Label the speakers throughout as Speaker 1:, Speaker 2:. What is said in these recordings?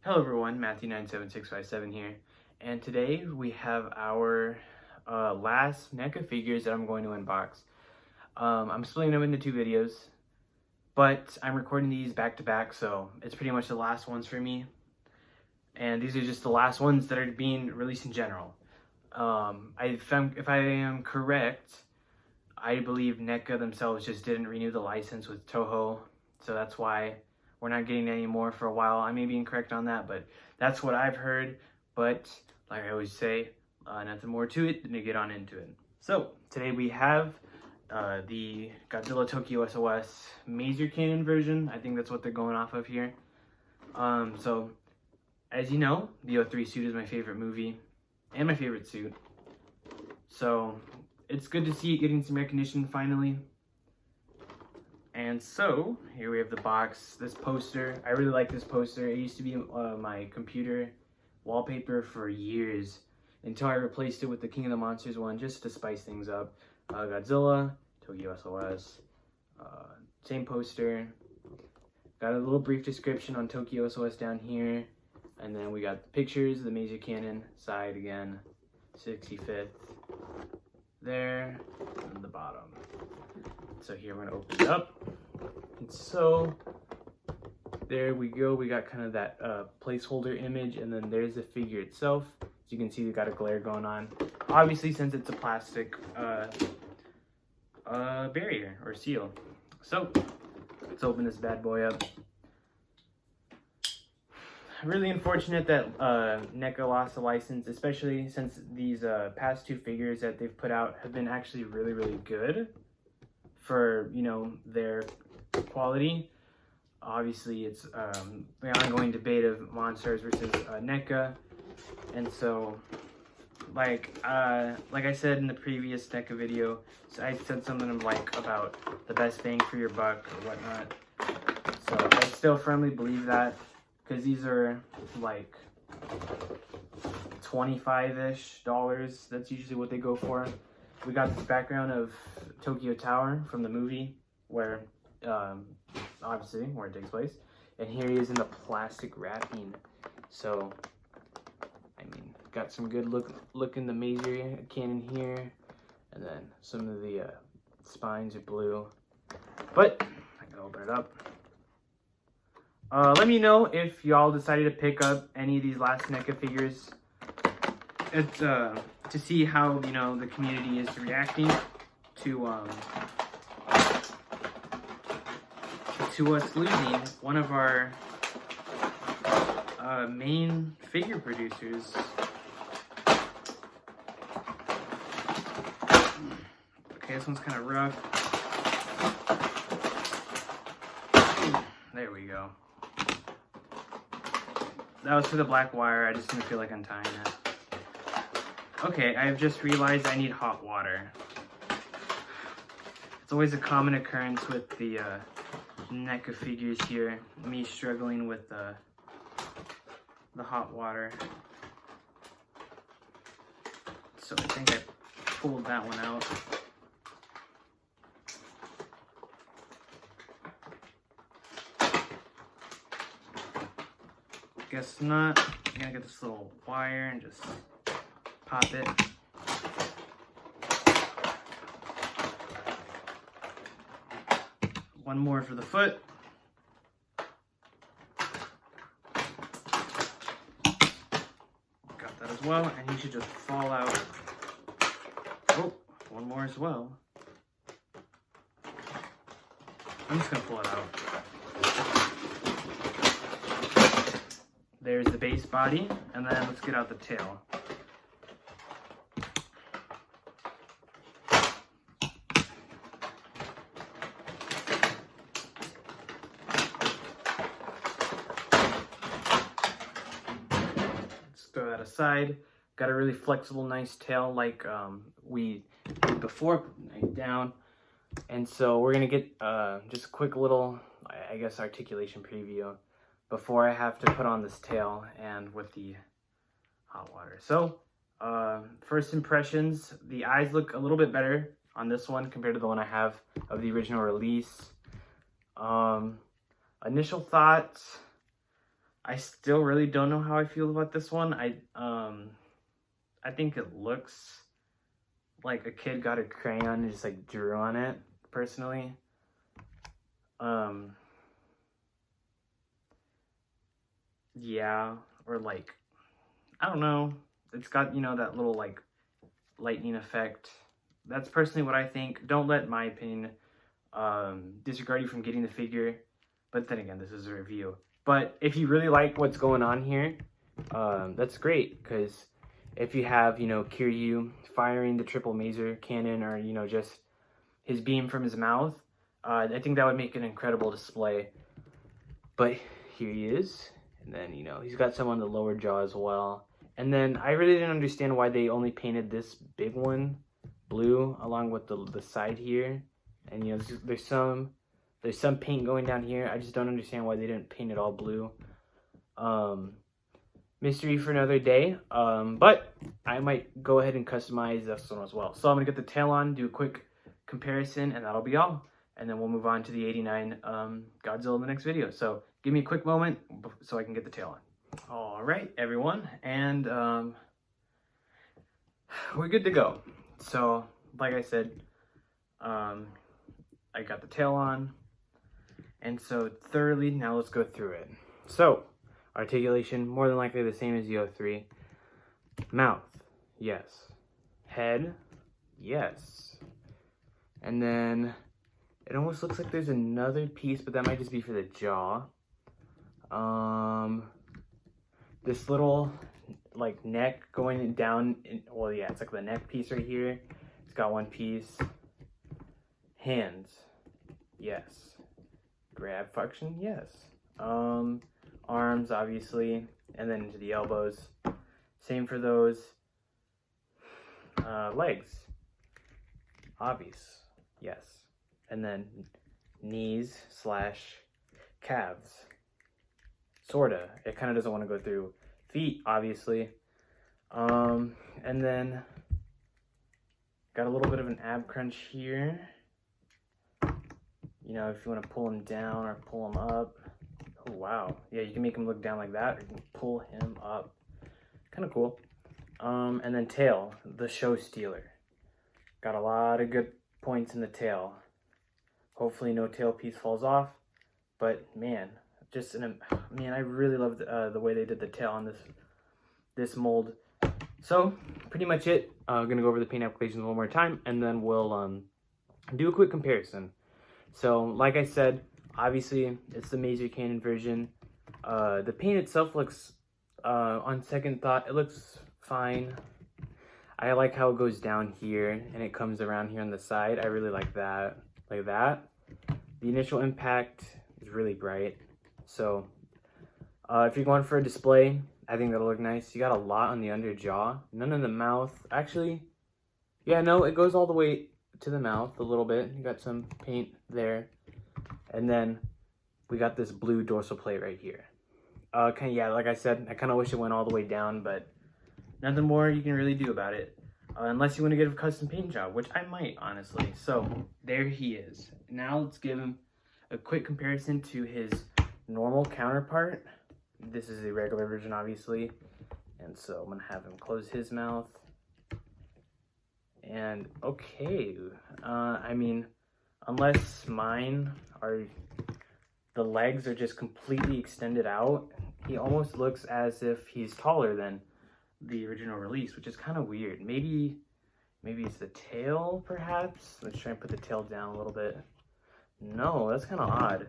Speaker 1: Hello everyone, Matthew97657 here, and today we have our last Neca figures that I'm going to unbox. I'm splitting them into two videos, but I'm recording these back to back, so it's pretty much the last ones for me. And these are just the last ones that are being released in general. If I am correct, I believe Neca themselves just didn't renew the license with Toho, so that's why we're not getting any more for a while. I may be incorrect on that, but that's what I've heard. But like I always say, nothing more to it than to get on into it. So today we have the Godzilla Tokyo SOS Maser Cannon version. I think that's what they're going off of here. So as you know, the 03 suit is my favorite movie and my favorite suit. So it's good to see it getting some recognition finally. And so here we have the box, this poster. I really like this poster. It used to be my computer wallpaper for years until I replaced it with the King of the Monsters one just to spice things up. Godzilla, Tokyo SOS, same poster. Got a little brief description on Tokyo SOS down here. And then we got the pictures, the Maser Cannon side again, 65th there, and the bottom. So here we're gonna open it up. And so there we go. We got kind of that placeholder image, and then there's the figure itself. As you can see, we got a glare going on. Obviously, since it's a plastic barrier or seal. So let's open this bad boy up. Really unfortunate that Neca lost the license, especially since these past two figures that they've put out have been actually really good for, you know, their quality. Obviously, it's the ongoing debate of Monsters versus Neca, and so like I said in the previous Neca video, so I said something like about the best bang for your buck or whatnot. So I still firmly believe that. Because these are like $25-ish. That's usually what they go for. We got this background of Tokyo Tower from the movie, where obviously where it takes place. And here he is in the plastic wrapping. So I mean, got some good look in the Maser Cannon here, and then some of the spines are blue. But I can open it up. Let me know if y'all decided to pick up any of these last Neca figures. It's to see how, you know, the community is reacting to us losing one of our main figure producers. Okay, this one's kind of rough. There we go. That was for the black wire. I just didn't feel like untying it. Okay, I've just realized I need hot water. It's always a common occurrence with the Neca figures here. Me struggling with the hot water. So I think I pulled that one out. Guess not. I'm gonna get this little wire and just pop it. One more for the foot. Got that as well, and he should just fall out. Oh, one more as well. I'm just gonna pull it out. There's the base body, and then let's get out the tail. Let's throw that aside. Got a really flexible, nice tail like we did before, putting it down. And so we're gonna get just a quick little, I guess, articulation preview before I have to put on this tail and with the hot water. So, first impressions, the eyes look a little bit better on this one compared to the one I have of the original release. Initial thoughts, I still really don't know how I feel about this one. I think it looks like a kid got a crayon and just like drew on it, personally. Yeah, or like, I don't know. It's got, you know, that little like lightning effect. That's personally what I think. Don't let my opinion disregard you from getting the figure. But then again, this is a review. But if you really like what's going on here, that's great. Because if you have, you know, Kiryu firing the triple maser cannon, or, you know, just his beam from his mouth, I think that would make an incredible display. But here he is. And then, you know, he's got some on the lower jaw as well. And then I really didn't understand why they only painted this big one blue along with the side here. And, you know, there's some paint going down here. I just don't understand why they didn't paint it all blue. Mystery for another day. But I might go ahead and customize this one as well. So I'm going to get the tail on, do a quick comparison, and that'll be all. And then we'll move on to the 89 Godzilla in the next video. So give me a quick moment so I can get the tail on. All right, everyone. And we're good to go. So, like I said, I got the tail on. And so thoroughly, now let's go through it. So, articulation, more than likely the same as Yo3. Mouth, yes. Head, yes. And then it almost looks like there's another piece, but that might just be for the jaw. This little like neck going down well, yeah, it's like the neck piece right here. It's got one piece. Hands, yes. Grab function, yes. Arms, obviously, and then into the elbows. Same for those. Legs, obvious, yes. And then knees / calves. Sorta. It kind of doesn't want to go through. Feet, obviously. And then got a little bit of an ab crunch here. You know, if you want to pull him down or pull him up. Oh, wow. Yeah, you can make him look down like that, or you can pull him up. Kind of cool. And then tail, the show stealer. Got a lot of good points in the tail. Hopefully no tail piece falls off. But, man, I really love the way they did the tail on this mold. So, pretty much it. I'm going to go over the paint applications one more time, and then we'll do a quick comparison. So, like I said, obviously, it's the Maser Cannon version. The paint itself looks, on second thought, it looks fine. I like how it goes down here, and it comes around here on the side. I really like that. Like that. The initial impact is really bright. So, if you're going for a display, I think that'll look nice. You got a lot on the under jaw. None in the mouth. Actually, yeah, no, it goes all the way to the mouth a little bit. You got some paint there. And then we got this blue dorsal plate right here. Yeah, like I said, I kind of wish it went all the way down, but nothing more you can really do about it. Unless you want to get a custom paint job, which I might, honestly. So, there he is. Now let's give him a quick comparison to his normal counterpart. This is the regular version, obviously. And so I'm going to have him close his mouth. And, okay. I mean, unless mine are... the legs are just completely extended out, he almost looks as if he's taller than the original release, which is kind of weird. Maybe it's the tail, perhaps? Let's try and put the tail down a little bit. No, that's kind of odd.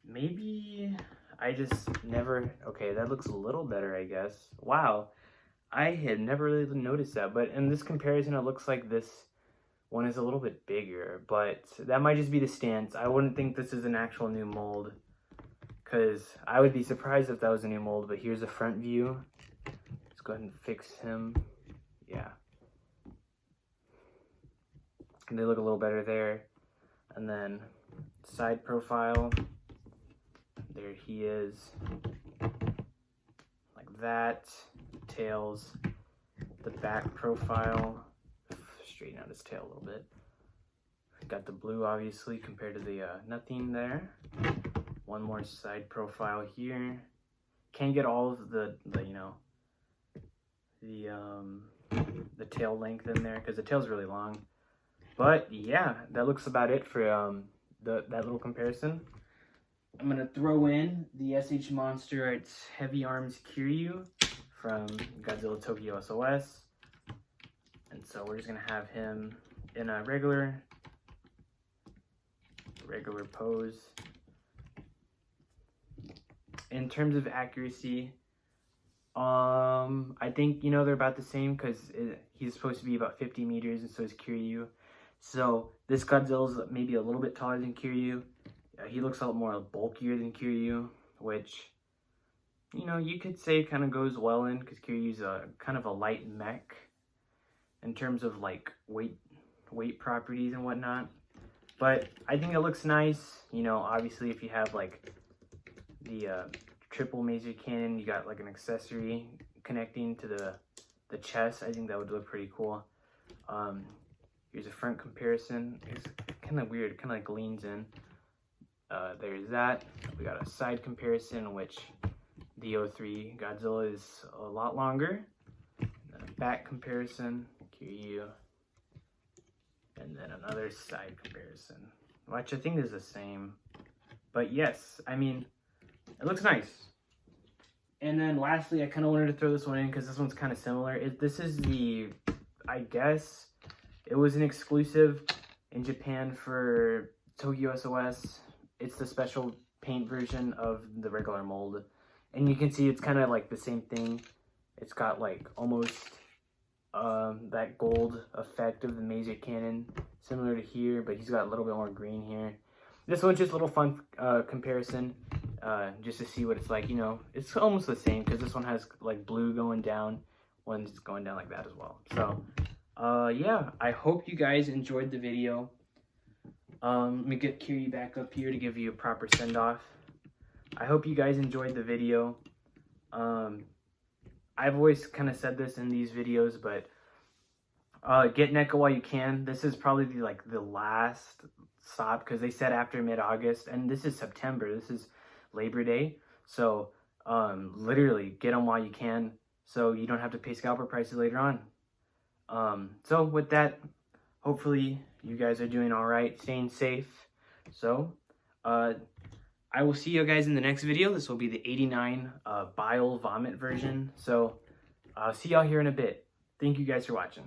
Speaker 1: Maybe I just never... Okay, that looks a little better, I guess. Wow, I had never really noticed that, but in this comparison, it looks like this one is a little bit bigger, but that might just be the stance. I wouldn't think this is an actual new mold, because I would be surprised if that was a new mold, but here's a front view. Let's go ahead and fix him. Yeah. And they look a little better there. And then side profile. There he is. Like that. Tails. The back profile. Straighten out his tail a little bit. Got the blue, obviously, compared to the nothing there. One more side profile here. can't get all of the you know, the tail length in there because the tail's really long. But yeah, that looks about it for that little comparison. I'm gonna throw in the SH Monster Arts Heavy Arms Kiryu from Godzilla Tokyo SOS. And so we're just gonna have him in a regular pose. In terms of accuracy, I think, you know, they're about the same because he's supposed to be about 50 meters and so is Kiryu. So this Godzilla's maybe a little bit taller than Kiryu. He looks a lot more bulkier than Kiryu, which, you know, you could say kind of goes well in because Kiryu's kind of a light mech in terms of like weight properties and whatnot. But I think it looks nice. You know, obviously if you have like the triple laser cannon, you got like an accessory connecting to the chest. I think that would look pretty cool. Here's a front comparison. It's kind of weird, kind of like leans in. There's that. We got a side comparison, which the 03 Godzilla is a lot longer. And then a back comparison, Kiryu. And then another side comparison, which I think is the same. But yes, I mean, it looks nice. And then lastly, I kind of wanted to throw this one in because this one's kind of similar. This is the, I guess, it was an exclusive in Japan for Tokyo SOS. It's the special paint version of the regular mold. And you can see it's kind of like the same thing. It's got like almost that gold effect of the laser cannon, similar to here, but he's got a little bit more green here. This one's just a little fun comparison, just to see what it's like. You know, it's almost the same because this one has like blue going down, one's going down like that as well. So yeah, I hope you guys enjoyed the video. Let me get Kiryu back up here to give you a proper send-off. I hope you guys enjoyed the video. I've always kind of said this in these videos, but get Neca while you can. This is probably the last stop because they said after mid-August, and this is September. This is Labor Day, so literally get them while you can, so you don't have to pay scalper prices later on. So with that, hopefully you guys are doing all right, staying safe. So I will see you guys in the next video. This will be the 89 bile vomit version. So I'll see y'all here in a bit. Thank you guys for watching.